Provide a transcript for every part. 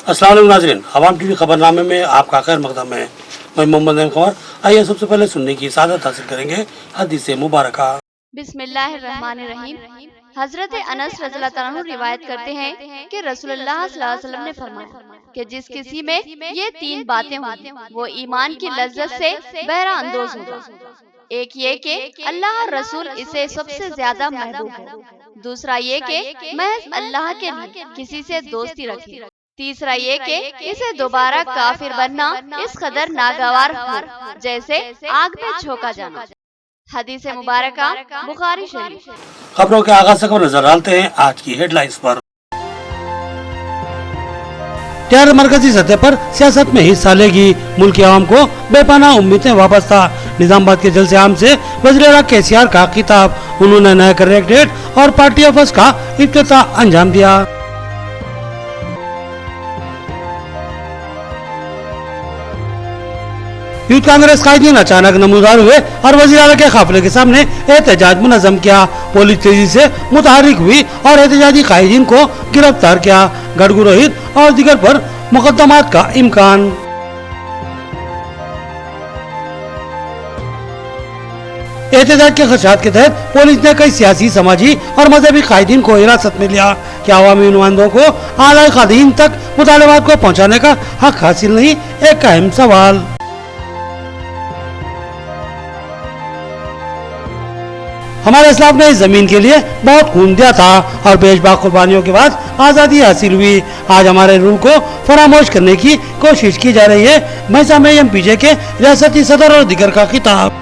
अस्सलाम वालेकुम नाज़रीन, अवाम टीवी खबरनामे में आपका खैर मकदम है। मैं मोहम्मद नईम खबर। आइए सबसे पहले सुनने की सादत हासिल करेंगे हदीस मुबारक। बिस्मिल्लाहिर्रहमानिर्रहीम। हजरत अनस रज़ियल्लाहु अन्हु रिवायत करते हैं कि रसूलुल्लाह सल्लल्लाहु अलैहि वसल्लम ने फरमाया कि जिस किसी में ये तीन बातें होंगी वो ईमान की लज्जत से बहरा अंदोज होगा। एक ये कि अल्लाह और रसूल इसे सबसे ज्यादा महबूब है। दूसरा ये कि महज अल्लाह के लिए किसी से दोस्ती रखे। तीसरा ये कि इसे दोबारा काफिर बनना इस कदर नागवार हो जैसे आग में झोंका जाना। हदीस मुबारक बुखारी शरीफ। खबरों के आगाज से खबर नजर डालते हैं आज की हेडलाइंस पर। टीआरएस मरकजी सतह पर सियासत में हिस्सा लेगी, मुल्क की आवाम को बेपनाह उम्मीदें वापस था। निजामाबाद के जलसे आम से वज़ीर-ए-आला केसीआर का खिताब, उन्होंने नया कलेक्ट्रेट और पार्टी ऑफिस का इफ्तिताह अंजाम दिया। यूथ कांग्रेस कायदीन अचानक नमूदार हुए और वज़ीर-ए-आला के काफिले के सामने एहतजाज मुनज़्ज़म किया। पुलिस तेजी से मुतहर्रिक हुई और एहतजाजी कायदीन को गिरफ्तार किया। गढ़गु रोहित और दीगर पर मुकदमात का इम्कान। एहतजाज के खदशात के तहत पुलिस ने कई सियासी, समाजी और मजहबी कायदीन को हिरासत में लिया। क्या अवामी नुमाइंदों को आला कायदीन तक मुतालबात को पहुँचाने का हक हासिल नहीं, एक अहम सवाल। हमारे इस्लाम ने इस जमीन के लिए बहुत खून दिया था और बेशबा कुर्बानियों के बाद आज़ादी हासिल हुई। आज हमारे रूल को फरामोश करने की कोशिश की जा रही है। महिसा में एमपीजे के रियासती सदर और दिगर का खिताब।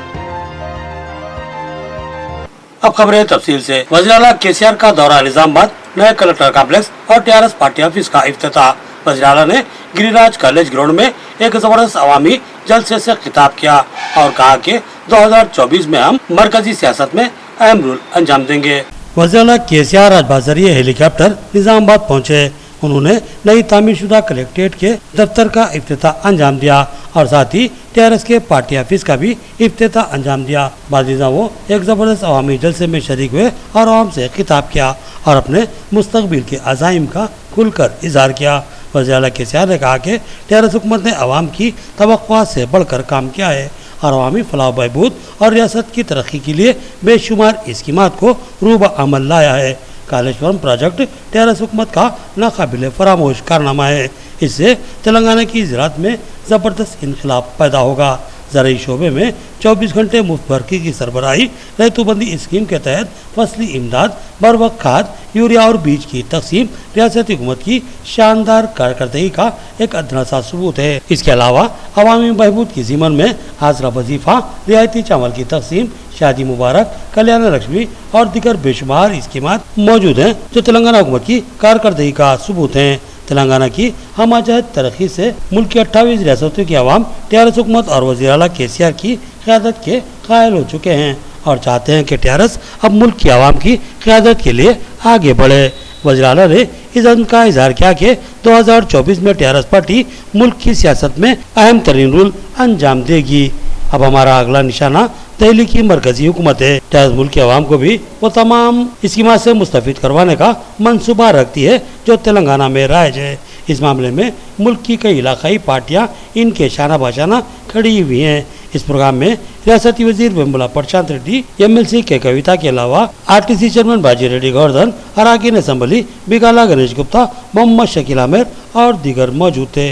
अब खबरें तफसील से। वज़ीर-ए-आला केसीआर का दौरा निजामाबाद, नए कलेक्टर कॉम्प्लेक्स और टीआरएस पार्टी ऑफिस का इफ्तिताह। वज़ीर-ए-आला ने गिरिराज कॉलेज ग्राउंड में एक जबरदस्त अवामी जलसे से खिताब किया और कहा कि 2024 में हम मरकजी सियासत में अहम रोल अंजाम देंगे। वज़ीर-ए-आला केसीआर आज बाज़रिए हेलीकॉप्टर निजामाबाद पहुँचे। उन्होंने नई तामीरशुदा कलेक्ट्रेट के दफ्तर का इफ्तिताह अंजाम दिया और साथ ही टीआरएस के पार्टी ऑफिस का भी इफ्तिताह अंजाम दिया। बाद वो एक जबरदस्त अवामी जलसे में शरीक हुए और आवाम से खिताब किया और अपने मुस्तकबिल के अज़ाइम का खुलकर इजहार किया। वज़ीर-ए-आला केसीआर ने कहा कि टीआरएस हुकूमत ने अवाम की तवक्कुआत से बढ़कर काम किया है और अवामी फलाह बहबूद और रियासत की तरक्की के लिए बेशुमार स्कीमात को रूब अमल लाया है। कालेश्वरम प्रोजेक्ट टीआरएस हुकूमत का नाकाबिले फरामोश कारनामा है। इससे तेलंगाना की ज़राअत में ज़बरदस्त इनकलाब पैदा होगा। ज़राई शोबे में 24 घंटे मुफ्त भर्ती की सरबराही, रैतुबंदी स्कीम के तहत फसली इमदाद, बर वक्त खाद, यूरिया और बीज की तकसीम रियासती हुकूमत की शानदार कारकर्दगी का एक अदना सा सबूत है। इसके अलावा अवामी बहबूद की ज़िमन में आसरा वजीफ़ा, रियायती चावल की तकसीम, शादी मुबारक, कल्याण लक्ष्मी और दीगर बेशुमार स्कीमात मौजूद हैं जो तेलंगाना हुकूमत की कारकर्दगी का सबूत हैं। तेलंगाना की हमजहत तरक्की से मुल्क की 28 रियासतों की आवाम टीआरएस हुकूमत और वज़ीर-ए-आला केसीआर की क़यादत के कायल हो चुके हैं और चाहते हैं कि टीआरएस अब मुल्क की आवाम की क़यादत के लिए आगे बढ़े। वज़ीर-ए-आला ने इस अज़्म का इजहार किया कि 2024 में टीआरएस पार्टी मुल्क की सियासत में अहम तरीन रोल अंजाम देगी। अब हमारा अगला निशाना दिल्ली की मरकजी हुकूमत है। टीआरएस मुल्क की आवाम को भी वो तमाम स्कीमात से मुस्तफ़ीद करवाने का मंसूबा रखती है जो तेलंगाना में राइज है। इस मामले में मुल्क की कई इलाकाई पार्टियां इनके शाना बाशाना खड़ी हुई हैं। इस प्रोग्राम में रियासती वजीर वेम्बुला प्रशांत रेड्डी, एमएलसी के कविता के अलावा आरटीसी चेयरमैन बाजी रेड्डी गोवर्धन, अराकीन असेंबली बिगाला गणेश गुप्ता, मोहम्मद शकील आमिर और दीगर मौजूद थे।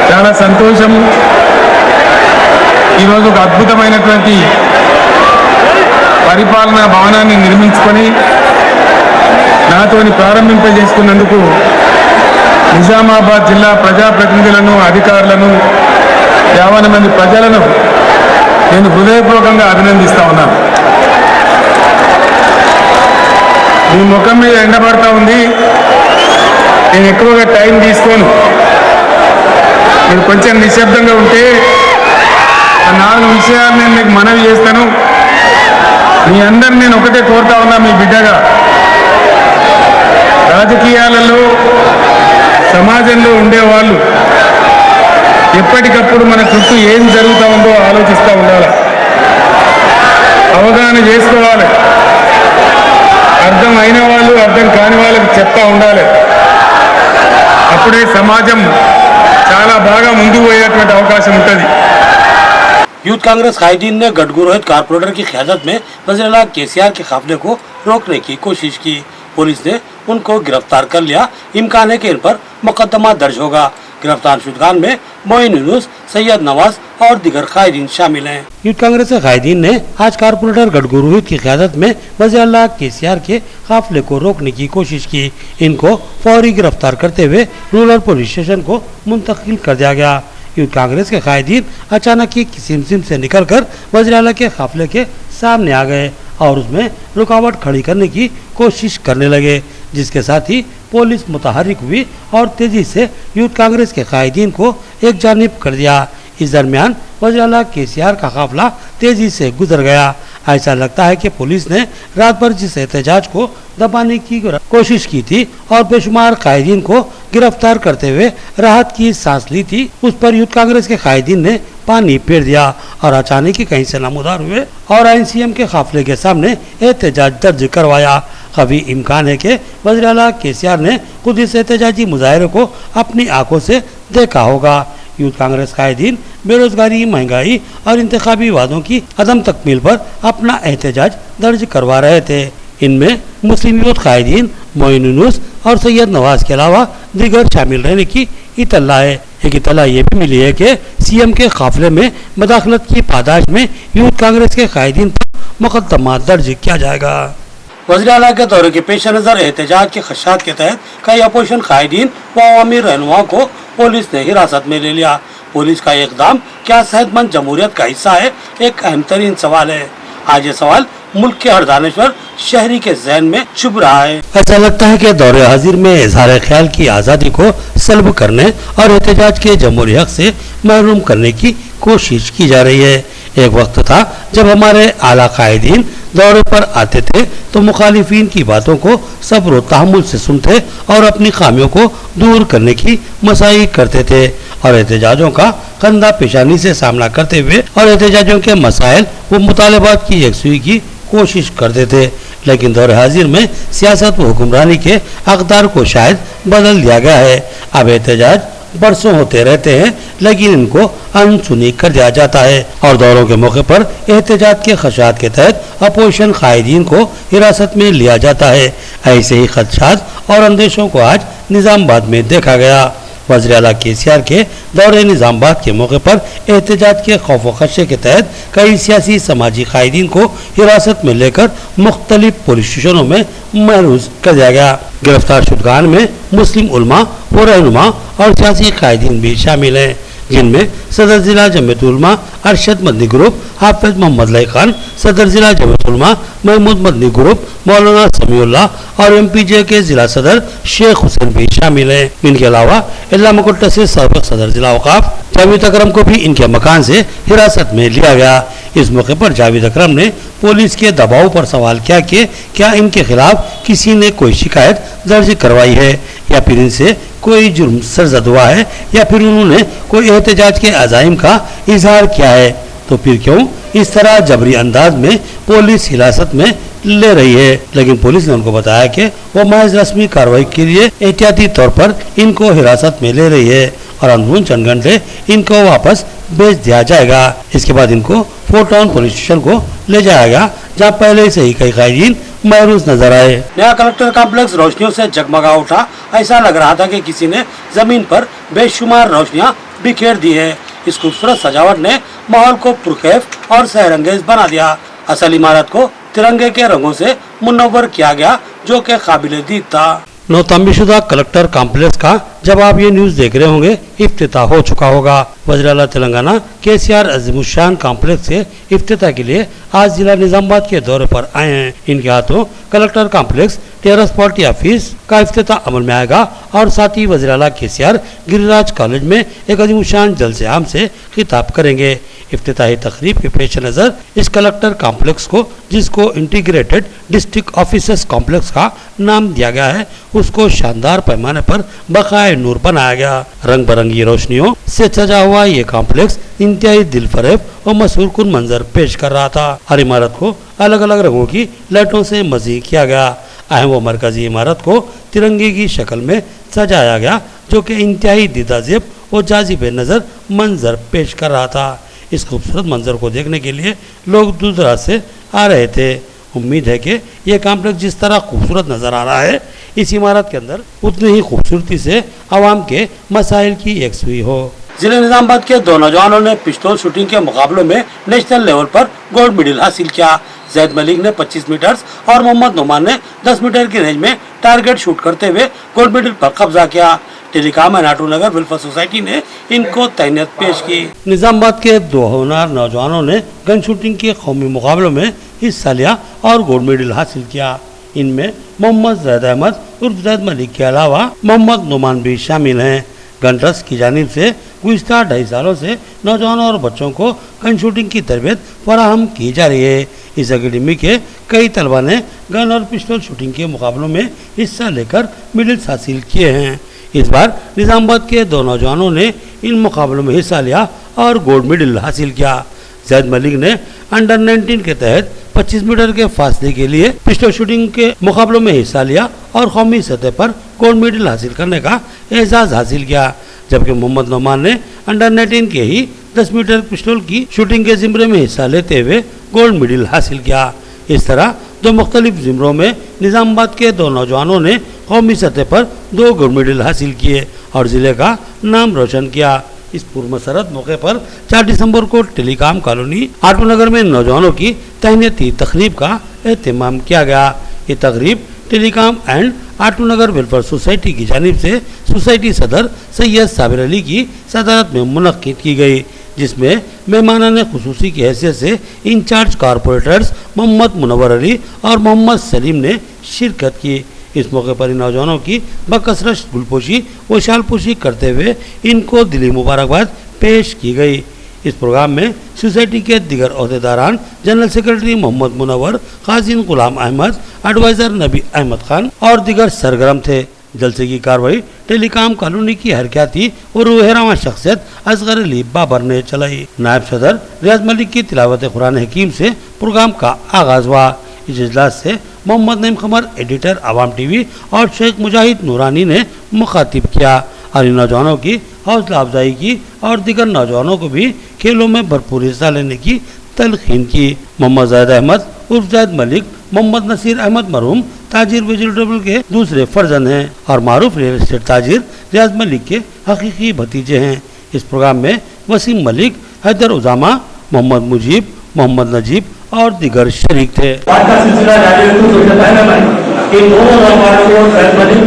చాలా సంతోషం ఈరోజు ఒక అద్భుతమైనటువంటి పరిపాలనా భవనాన్ని నిర్మించుకొని నాతోని ప్రారంభింపజేసుకున్నందుకు నిజామాబాద్ జిల్లా ప్రజాప్రతినిధులను, అధికారులను, 50 మంది ప్రజలను నేను హృదయపూర్వకంగా అభినందిస్తా ఉన్నాను। మీ ముఖం మీద ఎండబడతా ఉంది, నేను ఎక్కువగా టైం తీసుకోను, మీరు కొంచెం నిశ్శబ్దంగా ఉంటే 4 విషయాలు నేను మీకు మనవి చేస్తాను। మీ అందరిని నేను ఒకటే కోరుతా ఉన్నా, మీ బిడ్డగా రాజకీయాలలో సమాజంలో ఉండేవాళ్ళు ఎప్పటికప్పుడు మన చుట్టూ ఏం జరుగుతూ ఉందో ఆలోచిస్తూ ఉండాలి, అవగాహన చేసుకోవాలి, అర్థం అయిన వాళ్ళు అర్థం కాని వాళ్ళకి చెప్తా ఉండాలి। అప్పుడే సమాజం చాలా బాగా ముందుకు పోయేటువంటి అవకాశం ఉంటుంది. यूथ कांग्रेस कायदीन ने गढ़गुरोहित कारपोरेटर की क़यादत में वज़ीर-ए-आला केसीआर के काफिले को रोकने की कोशिश की। पुलिस ने उनको गिरफ्तार कर लिया। इम्कान है कि इन पर मुकदमा दर्ज होगा। गिरफ्तार शुदगान में मोइन यूनुस, सैयद नवाज और दीगर कायदीन शामिल हैं। यूथ कांग्रेस के कायदीन ने आज कारपोरेटर गढ़गुरोहित की क़यादत में वज़ीर-ए-आला केसीआर के काफिले को रोकने की कोशिश की। इनको फौरी गिरफ्तार करते हुए रूरल पुलिस स्टेशन को मुंतकिल कर दिया गया। यूथ कांग्रेस के कायदीन अचानक ही किसी सिम से निकलकर वज़ीर-ए-आला के काफिले के सामने आ गए और उसमें रुकावट खड़ी करने की कोशिश करने लगे, जिसके साथ ही पुलिस मुतहर्रिक हुई और तेजी से यूथ कांग्रेस के कायदीन को एक जानिब कर दिया। इस दरमियान वज़ीर-ए-आला केसीआर का काफिला तेजी से गुजर गया। ऐसा लगता है कि पुलिस ने रात भर जिस एहतजाज को दबाने की कोशिश की थी और बेशुमार कायदीन को गिरफ्तार करते हुए राहत की सांस ली थी, उस पर यूथ कांग्रेस के कायदीन ने पानी फेर दिया और अचानक ही कहीं से नमूदार हुए और INCM के काफिले के सामने एहतजाज दर्ज करवाया। कभी इम्कान है कि वज़ीर-ए-आला केसीआर ने खुद इस एहतजाजी मुजाहरे को अपनी आंखों से देखा होगा। यूथ कांग्रेस कायदीन बेरोजगारी, महंगाई और इंतखाबी वादों की अदम तकमील पर अपना एहतजाज दर्ज करवा रहे थे। इनमें मुस्लिम यूथ कायदीन मोइन यूनुस और सैयद नवाज के अलावा दीगर शामिल रहने की इतला है। एक इतला ये भी मिली है कि CM के काफिले में मदाखलत की पादाश में यूथ कांग्रेस के कायदीन पर मुकदमा दर्ज किया जाएगा। वज़ीर-ए-आला के दौरे के पेश नज़र एहतजाज के खदशात के तहत कई अपोजिशन कायदीन व अवामी रहनुमाओं को पुलिस ने हिरासत में ले लिया। पुलिस का इक़दाम क्या सेहतमंद जमहूरियत का हिस्सा है? एक अहम तरीन सवाल है। आज ये सवाल मुल्क के हर दानिश्वर शहरी के जहन में चुभ रहा है। ऐसा लगता है कि दौरे हाजिर में इजहार ख्याल की आज़ादी को सल्ब करने और एहतजाज के जमहूरी हक से महरूम करने की कोशिश की जा रही है। एक वक्त था जब हमारे आला कायदीन दौरे पर आते थे तो मुखालिफिन की बातों को सब्र और तहम्मुल से सुनते और अपनी खामियों को दूर करने की मसाई करते थे और एहतजाजों का कंधा पेशानी से सामना करते हुए और एहतजाजों के मसाइल व मुतालबात की यकसुई की कोशिश करते थे। लेकिन दौरे हाजिर में सियासत व हुक्मरानी के अक़दार को शायद बदल दिया गया है। अब एहतजाज बरसों होते रहते हैं लेकिन इनको अनसुनी कर दिया जाता है और दौरों के मौके पर एहतजाज के खदशात के तहत अपोजिशन कायदीन को हिरासत में लिया जाता है। ऐसे ही खदशात और अंदेशों को आज निज़ामाबाद में देखा गया। वज़ीर-ए-आला केसीआर के दौरे निज़ामाबाद के मौके पर एहतजाज के खौफ व खदशे के तहत कई सियासी समाजी कायदीन को हिरासत में लेकर मुख्तलिफ पुलिस स्टेशनों में महरूज कर दिया गया। गिरफ्तार शुदगान में मुस्लिम उलमा व रहनुमा और सियासी कायदीन भी शामिल हैं, जिनमें सदर जिला जमीयत उलमा अरशद मदनी ग्रुप हाफिज मोहम्मद लई खान, सदर जिला जमीयत उलमा महमूद मदनी ग्रुप मौलाना समीउल्लाह और MPJ के जिला सदर शेख हुसैन भी शामिल हैं। इनके अलावा इल्लामा कोट्टा से साबिक सदर जिला औकाफ जावेद अकरम को भी इनके मकान से हिरासत में लिया गया। इस मौके पर जावेद अकरम ने पुलिस के दबाव पर सवाल किया कि क्या इनके खिलाफ किसी ने कोई शिकायत दर्ज करवाई है या फिर इनसे कोई जुर्म सरजद हुआ है या फिर उन्होंने कोई एहतजाज के अज़ाइम का इजहार किया है, तो फिर क्यों इस तरह जबरी अंदाज में पुलिस हिरासत में ले रही है। लेकिन पुलिस ने उनको बताया कि वो महज रस्मी कार्रवाई के लिए एहतियाती तौर पर इनको हिरासत में ले रही है और अंदरून चंद घंटे इनको वापस भेज दिया जाएगा। इसके बाद इनको फोर्ट टाउन पुलिस स्टेशन को ले जाएगा, जहाँ पहले से ही कई कायदीन महरूज नजर आए। नया कलेक्टर कॉम्प्लेक्स रोशनियों से जगमगा उठा। ऐसा लग रहा था कि किसी ने जमीन पर बेशुमार रोशनियां बिखेर दी है। इस खूबसूरत सजावट ने माहौल को पुरखैफ और सहरंगेज बना दिया। असल इमारत को तिरंगे के रंगों से मुनव्वर किया गया, जो कि काबिले दीद था। नौतमीशुदा कलेक्टर कॉम्प्लेक्स का जब आप ये न्यूज देख रहे होंगे इफ्तिताह हो चुका होगा। वज़ीर-ए-आला तेलंगाना केसीआर अज़ीमुश्शान कॉम्प्लेक्स के इफ्तिताह के लिए आज जिला निज़ामाबाद के दौरे पर आए हैं। इनके हाथों collector complex TRS party office का इफ्तिताह अमल में आएगा और साथ ही वज़ीर-ए-आला केसीआर गिरिराज कॉलेज में एक अज़ीमुश्शान जलसे आम से खिताब करेंगे। इफ्तिताही तकरीब के पेश नज़र इस कलेक्टर कॉम्प्लेक्स को, जिसको इंटीग्रेटेड डिस्ट्रिक्ट ऑफिसर्स कॉम्प्लेक्स का नाम दिया गया है, उसको शानदार पैमाने पर बकाए नूर बनाया गया। रंग बिरंगी रोशनियों से सजा हुआ ये कॉम्प्लेक्स इंतहाई दिलफरेब और मशहूर कुन मंजर पेश कर रहा था। हर इमारत को अलग अलग रंगों की लाइटों से मज़ीद किया गया। अहम व मरकजी इमारत को तिरंगे की शक्ल में सजाया गया, जो कि इंतहाई दीदाजेब और जाजिब नज़र मंजर पेश कर रहा था। इस खूबसूरत मंजर को देखने के लिए लोग दूर दराज से आ रहे थे। उम्मीद है कि यह कॉम्प्लेक्स जिस तरह खूबसूरत नज़र आ रहा है, इस इमारत के अंदर उतनी ही खूबसूरती से आवाम के मसाइल की यकसुई हो। जिले निजामाबाद के दो नौजवानों ने पिस्तौल शूटिंग के मुकाबलों में नेशनल लेवल पर गोल्ड मेडल हासिल किया। जैद मलिक ने 25 मीटर और मोहम्मद नुमान ने 10 मीटर की रेंज में टारगेट शूट करते हुए गोल्ड मेडल पर कब्जा किया। Telecom and auto Nagar welfare society ने इनको तैनात पेश की। निजामाबाद के दो होनहार नौजवानों ने गन शूटिंग के कौमी मुकाबलों में हिस्सा लिया और गोल्ड मेडल हासिल किया। इनमें मोहम्मद जैद अहमद उर्फ जैद मलिक के अलावा मोहम्मद नुमान भी शामिल हैं। गन ट्रस्ट की जानिब से गुज़िश्ता 2.5 सालों से नौजवानों और बच्चों को गन शूटिंग की तरबियत फराहम की जा रही है। इस अकेडमी के कई तलबा ने गन और पिस्टल शूटिंग के मुकाबलों में हिस्सा लेकर मेडल्स हासिल किए हैं। इस बार निजामाबाद के दो नौजवानों ने इन मुकाबलों में हिस्सा लिया और गोल्ड मेडल हासिल किया। जैद मलिक ने अंडर 19 के तहत 25 मीटर के फासले के लिए पिस्टल शूटिंग के मुकाबलों में हिस्सा लिया और कौमी सतह पर गोल्ड मेडल हासिल करने का एजाज हासिल किया, जबकि मोहम्मद नुमान ने अंडर 19 के ही 10 मीटर पिस्टल की शूटिंग के ज़िम्रे में हिस्सा लेते हुए गोल्ड मेडल हासिल किया। इस तरह दो मुख्तलिफ ज़िम्रों में निजामाबाद के दो नौजवानों ने कौमी सतह पर 2 गोल्ड मेडल हासिल किए और ज़िले का नाम रोशन किया। इस पुरमसरत मौके पर 4 दिसंबर को टेलीकॉम कॉलोनी आटू नगर में नौजवानों की तहनीती तकरीब का एहतमाम किया गया। ये तकरीब telecom and auto Nagar welfare society की जानिब से सोसाइटी सदर सैयद साबिर अली की सदारत में मुनक्किद की गई, जिसमें मेहमानाने खुसूसी की हैसियत से इंचार्ज कॉरपोरेटर्स मोहम्मद मुनव्वर अली और मोहम्मद सलीम ने शिरकत की। इस मौके पर इन नौजवानों की बकसरत गुलपोशी व शालपोशी करते हुए इनको दिली मुबारकबाद पेश की गई। इस प्रोग्राम में सोसाइटी के दीगर अहदेदारान, general secretary Mohammad Munawwar, खाजिन Ghulam Ahmad, adviser नबी अहमद खान और दीगर सरगर्म थे। जलसे की कार्रवाई टेलीकॉम कॉलोनी की हरकयाती और रूहरामा शख्सियत असगर अली बाबर ने चलाई। नायब सदर रियाज मलिक की तिलावत कुरान हकीम से प्रोग्राम का आगाज हुआ। इस इजलास से मोहम्मद नईम खमर, एडिटर आवाम टीवी और शेख मुजाहिद नूरानी ने मुखातिब किया और इन नौजवानों की हौसला अफजाई की और दीगर नौजवानों को भी खेलों में भरपूर हिस्सा लेने की तलखीन की। मोहम्मद जैद अहमद उर्फ जैद मलिक मोहम्मद नसीर अहमद मरहूम ताजिर वेजिटेबल के दूसरे फर्जंद हैं और मारूफ रियल एस्टेट ताजिर रियाज मलिक के हकीकी भतीजे हैं। इस प्रोग्राम में वसीम मलिक, हैदर उजामा, मोहम्मद मुजीब, मोहम्मद नजीब और दीगर शरीक थे। आज का सिलसिला जारी है, तो सबसे पहले मैं इन दोनों नौजवानों को, जैद मलिक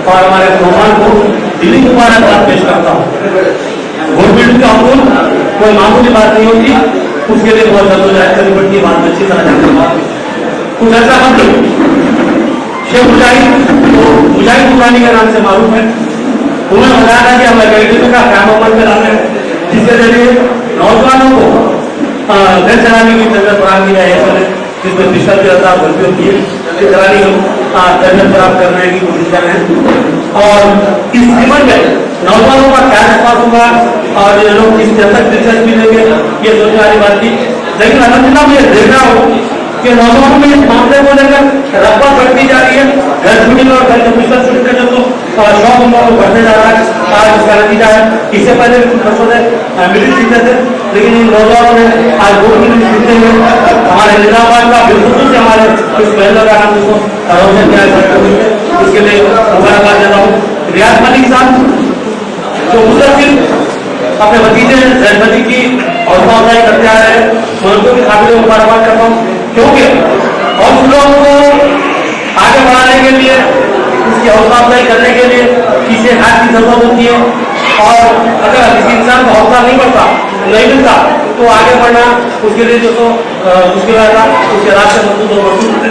और हमारे मेहमान को दिली मुबारकबाद पेश करता हूँ। गोल्ड मेडल का अमूल कोई मामूली बात नहीं होती, उसके लिए बहुत जद्दोजहद करनी पड़ती है, बात अच्छी तरह जानते कुछ ऐसा मतलब शेख मुजाहिद नूरानी के नाम से मारूफ है। उन्होंने बताया था कि हम अकेडमी का काम अमल में लाते हैं, जिसके जरिए नौजवानों को घर चलाने की तरबियत फराहम की जाए, जिसमें पिस्टल की रफ्तार भर्ती होती है, चलानी तरबियत फराहम करने की कोशिश कर रहे हैं। और इस जीवन में नौजवानों का क्या विश्वास होगा और ये लोग किस तरह तक दिलचस्पी लेंगे, ये सोचने वाली बात थी। लेकिन अल्हम्दुलिल्लाह मुझे देख रहा हूँ कि नौजवानों में इस मामले को लेकर रफ्तार बढ़ती जा रही है। घर शूटिंग और घर पिस्टल शूटिंग का जो शौक उन लोगों को बढ़ने जा रहा है, आज इसका नतीजा है। इससे पहले भी कुछ बच्चों ने मिडिल सीखते थे, लेकिन इन नौजवानों ने आज गोल्ड मेडल जीतते हुए हमारे निजामाबाद का बिल्कुल से हमारे इस पहले का नाम उसको रोशन किया है, उसके लिए मुबारकबाद देता हूँ। रियाज मलिक साहब जो मुस्तकिल अपने भतीजे जैद मलिक की हौसला अफजाई करते आ रहे हैं, मैं उनको भी काबिल मुबारकबाद करता हूँ, क्योंकि हौसलों को आगे बढ़ाने के लिए, उसकी हौसला अफजाई करने के लिए किसी हाथ की जरूरत होती है। और अगर किसी इंसान को हौसला नहीं मिलता तो आगे बढ़ना उसके लिए जो तो मुश्किल रहता, उसके रास्ते मजबूत होते।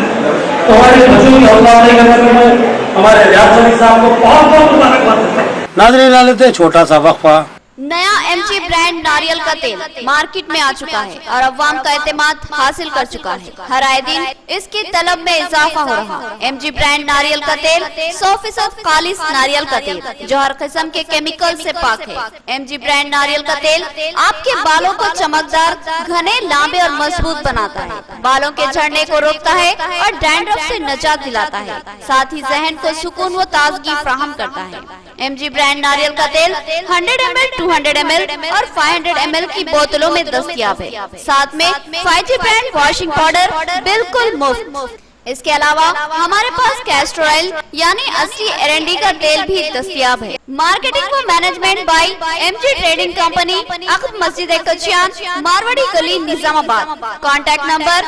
तो हमारे बच्चों की हौसला अफजाई करने में हमारे रियाज मलिक साहब को बहुत बहुत मुबारकबाद देता हूँ। नाज़रीन, ला लेते छोटा सा वक्फा, नया एमजी ब्रांड नारियल का तेल मार्केट में आ चुका है और अवाम का एतमाद हासिल कर चुका है। हर आए दिन इसकी तलब में इजाफा हो रहा है। एमजी ब्रांड नारियल का तेल 100% खालिस नारियल का तेल जो हर किस्म के केमिकल से पाक है। एमजी ब्रांड नारियल का तेल आपके बालों को चमकदार, घने, लांबे और मजबूत बनाता है, बालों के झड़ने को रोकता है और डैंड्रफ से निजात दिलाता है, साथ ही जहन को सुकून व ताजगी फराहम करता है। एमजी ब्रांड नारियल का तेल 100 ml, 200 ml और 500 ml की बोतलों में दस्तयाब है। साथ में 5G ब्रांड वॉशिंग पाउडर बिल्कुल मुफ्त। इसके अलावा हमारे पास कैस्टर ऑयल यानी असली एरंडी का तेल भी दस्तयाब है। मार्केटिंग व management by MG trading company, अकब मस्जिद कचियान, मारवाड़ी गली, निजामाबाद। Contact number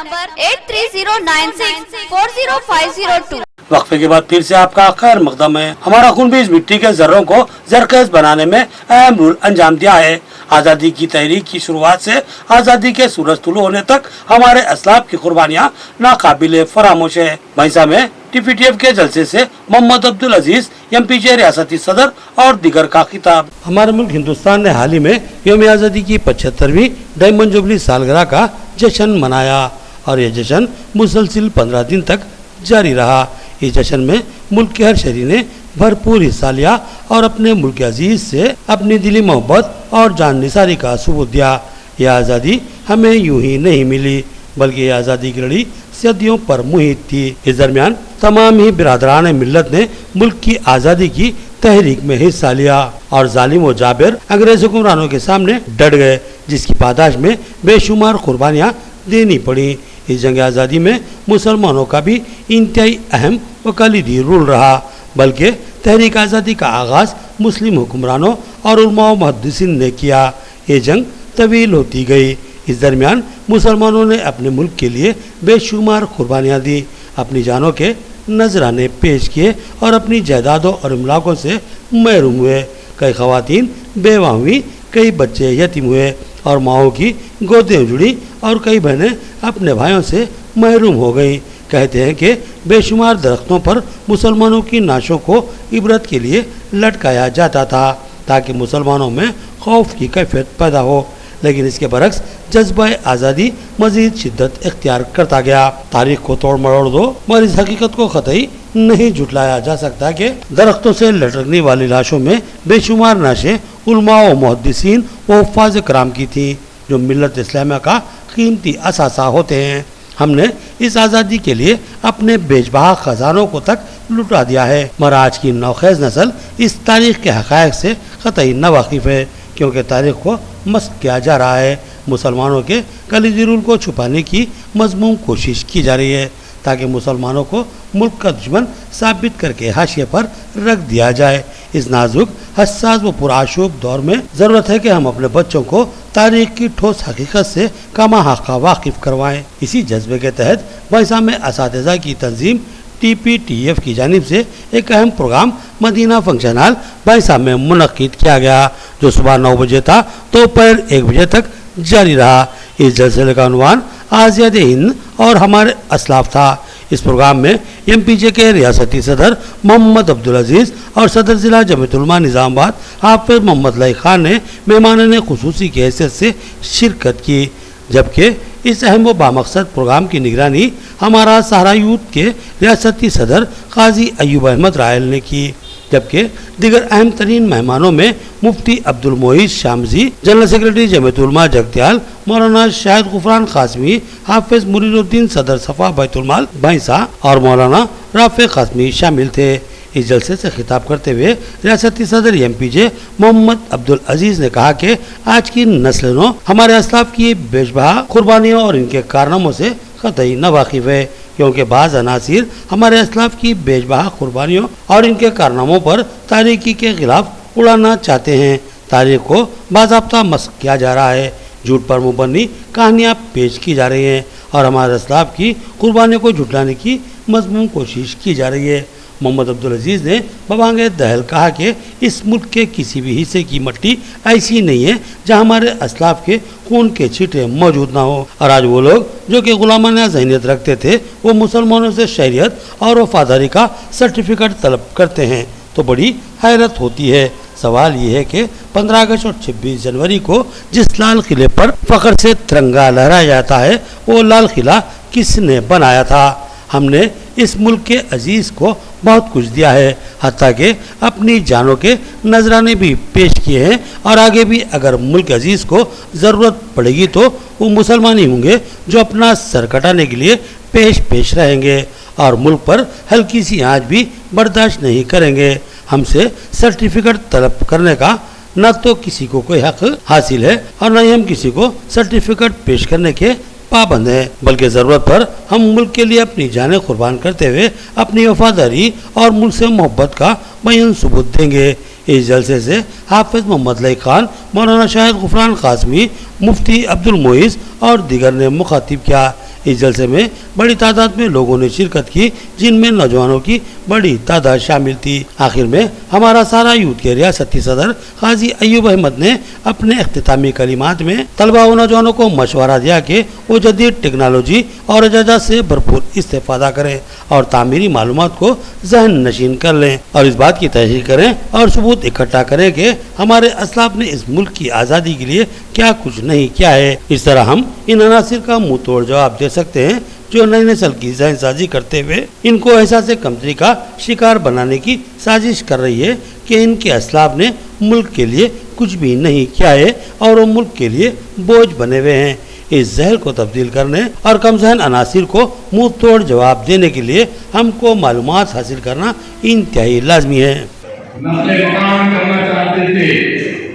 8309640502। वक्फे के बाद फिर से आपका खैर मकदम है। हमारा खून भी इस मिट्टी के जर्रों को जरखेज बनाने में अहम रोल अंजाम दिया है। आजादी की तहरीक की शुरुआत से आजादी के सूरज तुलू होने तक हमारे असलाफ की कुर्बानियाँ नाकाबिले फरामोश है। भैंसा में टीपीटीएफ के जलसे से मोहम्मद अब्दुल अजीज एमपीजे रियासती सदर और दीगर का खिताब। हमारे मुल्क हिंदुस्तान ने हाल ही में यौम आजादी की 75वीं डायमंड जुबली सालगिरह का जश्न मनाया और यह जश्न मुसलसिल 15 दिन तक जारी रहा। इस जश्न में मुल्क के हर शहरी ने भरपूर हिस्सा लिया और अपने मुल्क अजीज से अपनी दिली मोहब्बत और जान निसारी का सबूत दिया। यह आज़ादी हमें यूं ही नहीं मिली बल्कि यह आज़ादी की लड़ी सदियों पर मुहित थी। इस दरमियान तमाम ही बिरादरान मिल्लत ने मुल्क की आज़ादी की तहरीक में हिस्सा लिया और जालिम व जाबिर अंग्रेज हुक्मरानों के सामने डट गए, जिसकी पादाश में बेशुमार कुर्बानियाँ देनी पड़ी। इस जंग आज़ादी में मुसलमानों का भी इंतहाई अहम व कलीदी रोल रहा, बल्कि तहरीक आज़ादी का आगाज़ मुस्लिम हुक्मरानों और उलमा व मुहद्दिसीन ने किया। ये जंग तवील होती गई। इस दरमियान मुसलमानों ने अपने मुल्क के लिए बेशुमार कुर्बानियाँ दी, अपनी जानों के नजराने पेश किए और अपनी जायदादों और इमलाकों से महरूम हुए। कई खवातीन बेवा हुई, कई बच्चे यतीम हुए और माओं की गोदें उजड़ी और कई बहनें अपने भाइयों से महरूम हो गईं। कहते हैं कि बेशुमार दरख्तों पर मुसलमानों की नाशों को इबरत के लिए लटकाया जाता था ताकि मुसलमानों में खौफ की कैफियत पैदा हो, लेकिन इसके बरक्स जज्बा आज़ादी मजीद शिद्दत इख्तियार करता गया। तारीख को तोड़ मरोड़ दो मगर इस हकीकत को कतई नहीं झुटलाया जा सकता कि दरख्तों से लटकने वाली लाशों में बेशुमार नाशें उलमा व मुहद्दिसीन व हुफ्फाज़ कराम की थी, जो मिल्लत इस्लामिया का कीमती असासा होते हैं। हमने इस आज़ादी के लिए अपने बेजबहा खजानों को तक लुटा दिया है, मगर आज की नौखेज़ नस्ल इस तारीख के हक़ाइक़ से कतई नावाकिफ़ है, क्योंकि तारीख को मस्क किया जा रहा है। मुसलमानों के कलीदी रूल को छुपाने की मज़मूम कोशिश की जा रही है ताकि मुसलमानों को मुल्क का दुश्मन साबित करके हाशिए पर रख दिया जाए। इस नाजुक, हसास व पुराशूब दौर में ज़रूरत है कि हम अपने बच्चों को तारीख की ठोस हकीकत से कमा हक़ा वाकिफ़ करवाएँ। इसी जज्बे के तहत भैंसा में असातिज़ा की तंजीम टीपीटीएफ की जानिब से एक अहम प्रोग्राम मदीना फंक्शन हॉल भैंसा में मुनक्किद किया गया, जो सुबह 9 बजे था दोपहर 1 बजे तक जारी रहा। इस जलसे का उन्वान आज़ाद हिंद और हमारे असलाफ था। इस प्रोग्राम में एमपीजे के रियासती सदर मोहम्मद अब्दुल अजीज और सदर ज़िला जमीयतुल उलमा निज़ामाबाद हाफिज़ मोहम्मद लई खान ने मेहमान खुसूसी की हैसियत से शिरकत की, जबकि इस अहम व बामकसद प्रोग्राम की निगरानी हमारा सहारा यूथ के रियासती सदर काजी अयूब अहमद रायल ने की, जबकि दीगर अहम तरीन मेहमानों में मुफ्ती अब्दुल मोईस शामजी, जनरल सेक्रेटरी जमीयतुल उलमा जगत्याल, मौलाना शाहिद गुफरान कासमी, हाफिज मुरीदुद्दीन सदर सफ़ा बैतुल माल भैंसा और मौलाना राफे कासमी शामिल थे। इस जलसे से खिताब करते हुए रियासती सदर एमपीजे मोहम्मद अब्दुल अजीज ने कहा कि आज की नस्लों हमारे असलाफ की बेशबहा कुर्बानियों और इनके कारनामों से कतई नावाकिफ़ है, क्योंकि बाज़ अनासिर हमारे असलाफ की बेशबहा कुर्बानियों और इनके कारनामों पर तारीकी के खिलाफ उड़ाना चाहते हैं। तारीख को बाज़ाब्ता मस्क किया जा रहा है, झूठ पर मुबन्नी कहानियाँ पेश की जा रही हैं और हमारे असलाफ की कुर्बानियों को झुटलाने की मज़मूम कोशिश की जा रही है। मोहम्मद अब्दुल अजीज़ ने बबांगे दहल कहा कि इस मुल्क के किसी भी हिस्से की मिट्टी ऐसी नहीं है जहां हमारे असलाफ के खून के छींटे मौजूद ना हो, और आज वो लोग जो कि गुलामाना ज़हनियत रखते थे वो मुसलमानों से शरीयत और वफादारी का सर्टिफिकेट तलब करते हैं, तो बड़ी हैरत होती है। सवाल ये है कि 15 अगस्त और 26 जनवरी को जिस लाल किले पर फख्र से तिरंगा लहराया जाता है, वो लाल किला किसने बनाया था? हमने इस मुल्क के अजीज को बहुत कुछ दिया है, हत्ता के अपनी जानों के नजराने भी पेश किए हैं, और आगे भी अगर मुल्क अजीज को ज़रूरत पड़ेगी तो वो मुसलमान ही होंगे जो अपना सर कटाने के लिए पेश रहेंगे और मुल्क पर हल्की सी आंच भी बर्दाश्त नहीं करेंगे। हमसे सर्टिफिकेट तलब करने का न तो किसी को कोई हक हासिल है और न ही हम किसी को सर्टिफिकेट पेश करने के पाबंद हैं, बल्कि ज़रूरत पर हम मुल्क के लिए अपनी जानें कुर्बान करते हुए अपनी वफादारी और मुल्क से मोहब्बत का बयान सबूत देंगे। इस जलसे से हाफिज मोहम्मद लई खान, मौलाना शाहिद गुफरान कासमी, मुफ्ती अब्दुल मोइस और दीगर ने मुखातिब किया। इस जलसे में बड़ी तादाद में लोगों ने शिरकत की, जिनमें नौजवानों की बड़ी तादाद शामिल थी। आखिर में हमारा सारा यूथ के रियासती सदर काजी अयूब अहमद ने अपने इख्तितामी कलिमात में तलबा व नौजवानों को मशवरा दिया कि वो जदीद टेक्नोलॉजी और इजाज़त से भरपूर इस्तेफादा करें और तामीरी मालूमात को जहन नशीन कर लें और इस बात की तहकीक करें और सबूत इकट्ठा करें कि हमारे असलाफ ने इस मुल्क की आज़ादी के लिए क्या कुछ नहीं किया है। इस तरह हम इन अनासिर का मुंह तोड़ जवाब दे सकते हैं जो नई नस्ल की जहनसाजी करते हुए इनको एहसास कमतरी का शिकार बनाने की साजिश कर रही है कि इनके असलाफ ने मुल्क के लिए कुछ भी नहीं किया है और वो मुल्क के लिए बोझ बने हुए हैं। इस जहर को तब्दील करने और कमजहन अनासिर को मुंह तोड़ जवाब देने के लिए हमको मालूमात हासिल करना इंतहाई लाजमी है। नस्ल मकान करना चाहते थे,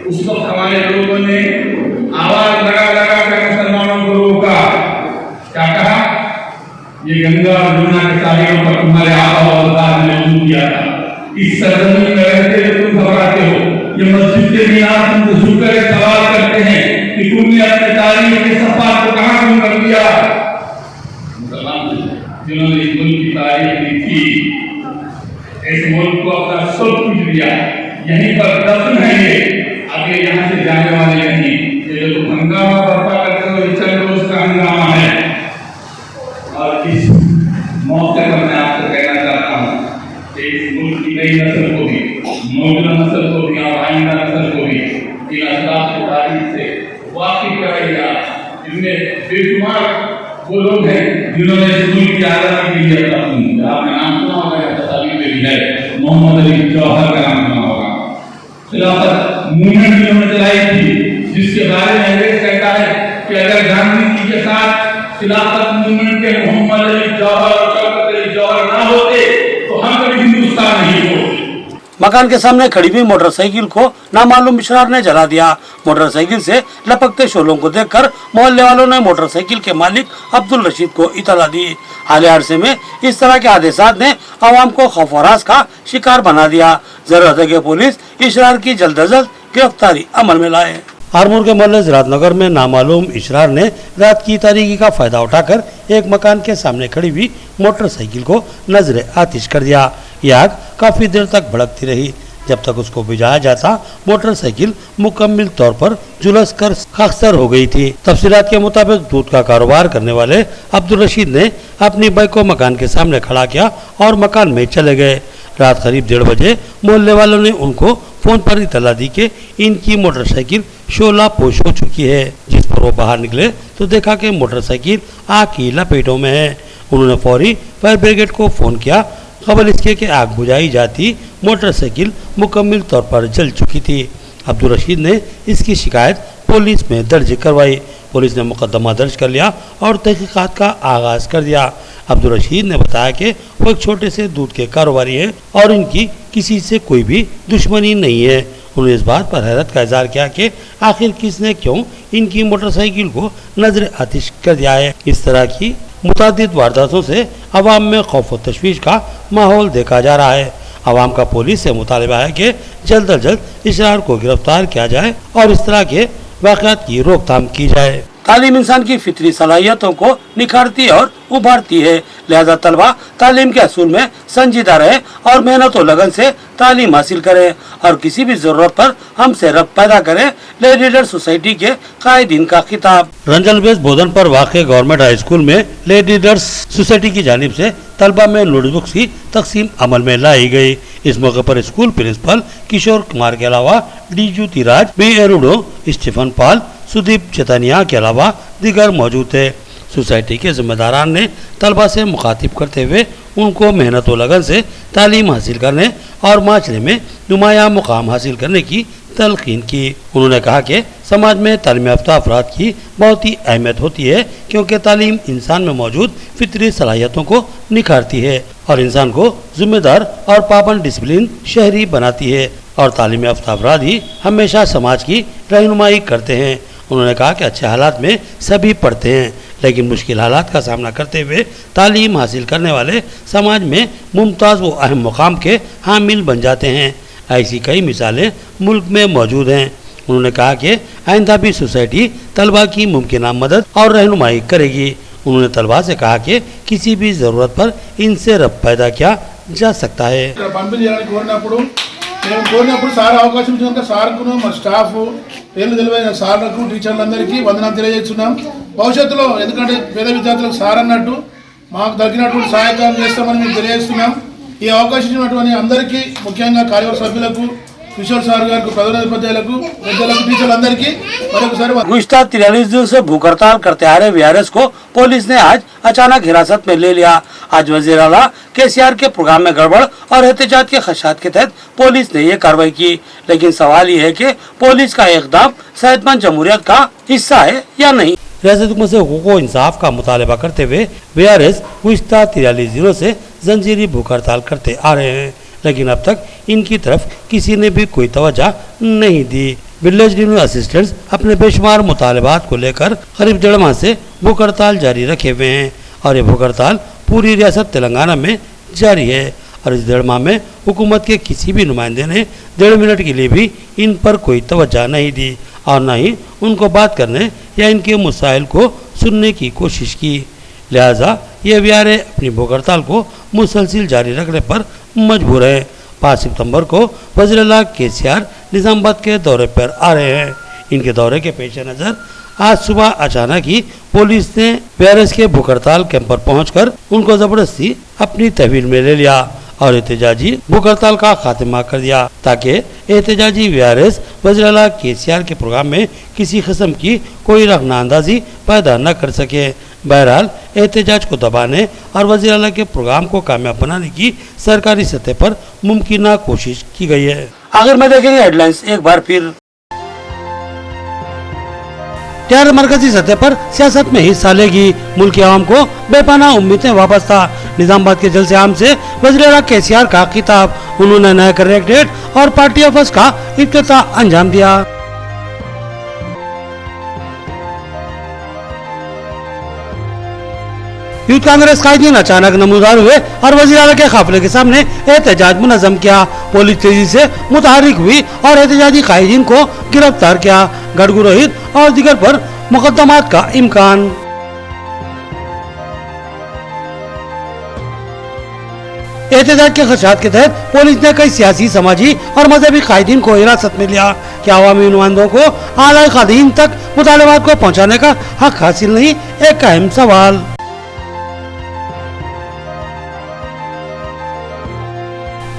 उस वक्त हमारे लोगों ने आवाज लगा कर मुसलमानों को रोका। क्या कहा? ये गंगा और यमुना के साहिलों पर तुम्हारे आबा और अजदाद ने वजू किया था, इस सरजमीन में रहते हुए तुम घबराते हो। ये मस्जिद के मीनार तुमको झुककर सवाल करते हैं कि तुमने अपने तारीख के सफात को कहां गुम कर दिया। मुसलमान जिन्होंने इस मुल्क की तारीख लिखी, इस मुल्क को अपना सब कुछ दिया, यहीं पर दफन है ये, आगे यहाँ से जाने वाले नहीं। ये जो हंगामा बर्पा करते हो, ये चंद रोज का हंगामा है। और इस मौके पर मैं आपसे कहना चाहता हूँ कि इस मुल्क की नई नस्ल को भी, मौजूदा नस्ल को भी और आइंदा नस्ल को भी इन असलाफ की तारीख से वाकिफ कराइएगा। इनमें बेशुमार वो लोग हैं जिन्होंने इस मुल्क की आज़ादी के लिए आपने नाम सुना होगा, तस्वीर में भी है, मोहम्मद अली जौहर का नाम सुना होगा। खिलाफत मूवमेंट जिन्होंने चलाई थी, जिसके बारे में अंग्रेज कहता है कि अगर गांधी जी के साथ खिलाफत मूवमेंट के मोहम्मद अली जौहर और शौकत अली जौहर ना होते तो हम कभी हिंदुस्तान नहीं होते। मकान के सामने खड़ी हुई मोटरसाइकिल को नामालूम इशरार ने जला दिया। मोटरसाइकिल से लपकते शोलों को देखकर मोहल्ले वालों ने मोटरसाइकिल के मालिक अब्दुल रशीद को इतला दी। हाल अरसे में इस तरह के हादसात ने आवाम को खौफ और रास का शिकार बना दिया। जरूरत है कि पुलिस इशरार की जल्द अज जल्द गिरफ्तारी अमल में लाए। आरमूर के मोहल्ले रातनगर में नामालूम इशरार ने रात की तारीकी का फायदा उठाकर एक मकान के सामने खड़ी हुई मोटरसाइकिल को नजरे आतिश कर दिया। यह आग काफी देर तक भड़कती रही। जब तक उसको बुझाया जाता, मोटरसाइकिल मुकम्मल तौर पर झुलस कर खाकसर हो गई थी। तफसीलात के मुताबिक दूध का कारोबार करने वाले अब्दुल रशीद ने अपनी बाइक को मकान के सामने खड़ा किया और मकान में चले गए। रात करीब 1:30 बजे मोहल्ले वालों ने उनको फोन पर इतला दी कि इनकी मोटरसाइकिल शोला पोश हो चुकी है। जिस पर वो बाहर निकले तो देखा कि मोटरसाइकिल आग की लपेटों में है। उन्होंने फौरी फायर ब्रिगेड को फोन किया। खबर इसके कि आग बुझाई जाती मोटरसाइकिल मुकम्मल तौर पर जल चुकी थी। अब्दुल रशीद ने इसकी शिकायत पुलिस में दर्ज करवाई। पुलिस ने मुकदमा दर्ज कर लिया और तहकीकात का आगाज कर दिया। अब्दुल रशीद ने बताया कि वो एक छोटे से दूध के कारोबारी हैं और इनकी किसी से कोई भी दुश्मनी नहीं है। उन्होंने इस बात पर हैरत का इजहार किया कि आखिर किसने क्यों इनकी मोटरसाइकिल को नजर आतिश कर दिया है। इस तरह की मुतादिद वारदातों से अवाम में खौफ व तशवीश का माहौल देखा जा रहा है। अवाम का पुलिस से मुतालबा है कि जल्द अज जल्द इशरार को गिरफ्तार किया जाए और इस तरह के वाक़यात की रोकथाम की जाए। तालीम इंसान की फितरी सलाहियतों को निखारती और उभारती है। लिहाजा तलबा तालीम के असूल में संजीदा रहे और मेहनत और लगन से तालीम हासिल करे और किसी भी जरूरत पर हमसे रब्त पैदा करे। लेडी लीडर सोसाइटी के कायदीन का खिताब। रंजन बेस बोधन पर वाक़े गवर्नमेंट हाई स्कूल में लेडी लीडर्स सोसाइटी की जानिब से तलबा में नोटबुक्स की तकसीम अमल में लाई गई। इस मौके पर स्कूल प्रिंसिपल किशोर कुमार के अलावा डी ज्योतिराज, बी एरुडो, स्टीफन पाल, सुदीप चेतनिया के अलावा दीगर मौजूद थे। सोसाइटी के जिम्मेदारान ने तलबा से मुखातिब करते हुए उनको मेहनत व लगन से तालीम हासिल करने और माशरे में नुमाया मुकाम हासिल करने की तलकीन की। उन्होंने कहा कि समाज में तालीम याफ्ता अफराद की बहुत ही अहमियत होती है, क्योंकि तालीम इंसान में मौजूद फितरी सलाहियतों को निखारती है और इंसान को जिम्मेदार और पाबंद डिसिप्लिन शहरी बनाती है और तालीम याफ्ता अफराद ही हमेशा समाज की रहनुमाई करते हैं। उन्होंने कहा कि अच्छे हालात में सभी पढ़ते हैं, लेकिन मुश्किल हालात का सामना करते हुए तालीम हासिल करने वाले समाज में मुमताज़ व अहम मुकाम के हामिल बन जाते हैं। ऐसी कई मिसालें मुल्क में मौजूद हैं। उन्होंने कहा कि आइंदा भी सोसाइटी तलबा की मुमकिन मदद और रहनुमाई करेगी। उन्होंने तलबा से कहा कि किसी भी ज़रूरत पर इनसे रब्त पैदा किया जा सकता है। మేము కోరినప్పుడు సార్ అవకాశం ఇచ్చినందుకు సార్కును మా స్టాఫ్ పేర్లు తెలివైన సార్లకు టీచర్లందరికీ వందనాలు తెలియజేస్తున్నాం. భవిష్యత్తులో ఎందుకంటే పేద విద్యార్థులకు సార్ అన్నట్టు మాకు తగినటువంటి సహాయకాలు చేస్తామని మేము తెలియజేస్తున్నాం. ఈ అవకాశం ఇచ్చినటువంటి అందరికీ, ముఖ్యంగా కార్యవర్గ సభ్యులకు, किशोर सार गार को प्रधानाध्यापकुలకు, विद्यालय टीचर्లందరికీ మరొకసారి गुज़िश्ता 43 दिनों से भूख हड़ताल करते आ रहे वीआरएस को पुलिस ने आज अचानक हिरासत में ले लिया। आज वजीर आला केसीआर के प्रोग्राम में गड़बड़ और एहतजाज के खदशात के तहत पुलिस ने ये कार्रवाई की, लेकिन सवाल ये है कि पुलिस का इक़दाम सेहतमंद जमहूरियत का हिस्सा है या नहीं। रियासत हुकूमत से हुकूक व इंसाफ का मुतालबा करते हुए वीआरएस गुज़िश्ता 43 दिनों से जंजीरी भूख हड़ताल करते आ रहे हैं, लेकिन अब तक इनकी तरफ किसी ने भी कोई तवज्जो नहीं दी। विलेज रेवेन्यू असिस्टेंट्स अपने बेशुमार मुतालबात को लेकर करीब 1.5 माह से भूख हड़ताल जारी रखे हुए हैं और ये भूख हड़ताल पूरी रियासत तेलंगाना में जारी है और इस 1.5 माह में हुकूमत के किसी भी नुमाइंदे ने 1.5 मिनट के लिए भी इन पर कोई तवज्जो नहीं दी और न ही उनको बात करने या इनके मसाइल को सुनने की कोशिश की। लिहाजा ये वीआरए अपनी भूख हड़ताल को मुसलसिल जारी रखने पर मजबूर है। 5 सितंबर को वज़ीर-ए-आला केसीआर निजामाबाद के दौरे पर आ रहे हैं। इनके दौरे के पेश नज़र आज सुबह अचानक ही पुलिस ने वीआरएस के भूख हड़ताल कैंप पर पहुंचकर उनको जबरदस्ती अपनी तहवील में ले लिया और एहतजाजी भूख हड़ताल का खात्मा कर दिया, ताकि एहतजाजी वीआरएस वज़ीर-ए-आला केसीआर के प्रोग्राम में किसी किस्म की कोई रखनाअंदाजी पैदा न कर सके। बहरहाल एहतजाज को दबाने और वज़ीर आला के प्रोग्राम को कामयाब बनाने की सरकारी सतह पर मुमकिन कोशिश की गई है। आखिर में देखेंगे हेडलाइंस एक बार फिर। टीआरएस मरकजी सतह पर सियासत में हिस्सा लेगी, मुल्क की आवाम को बेपनाह उम्मीदें वाबस्ता। निजामाबाद के जलसे आम से वज़ीर आला केसीआर का खिताब। उन्होंने नया कलेक्ट्रेट और पार्टी ऑफिस का इफ्तिताह अंजाम दिया। यूथ कांग्रेस कायदीन अचानक नमूदार हुए और वज़ीर आला के काफिले के सामने एहतजाज मुनज़्ज़म किया। पुलिस तेजी से मुतहर्रिक हुई और एहतजाजी कायदीन को गिरफ्तार किया। गड़गू रोहित और दीगर पर मुकदमात का इम्कान। एहतजाज के खदशात के तहत पुलिस ने कई सियासी, समाजी और मजहबी कायदीन को हिरासत में लिया कि अवामी नुमाइंदों को आला कायदीन तक मुतालबात को पहुँचाने का हक हासिल नहीं, एक अहम सवाल।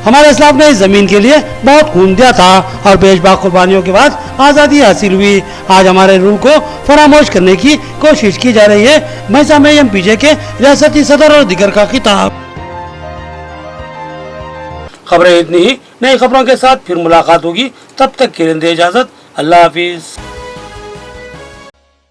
हमारे इस्लाम ने इस जमीन के लिए बहुत खून दिया था और बेशबा कुर्बानियों के बाद आज़ादी हासिल हुई। आज हमारे रूल को फरामोश करने की कोशिश की जा रही है। महसा में एमपीजे के रियासती सदर और दिगर का खिताब। खबरें इतनी ही, नई खबरों के साथ फिर मुलाकात होगी, तब तक के लिए इजाजत, अल्लाह हाफिज।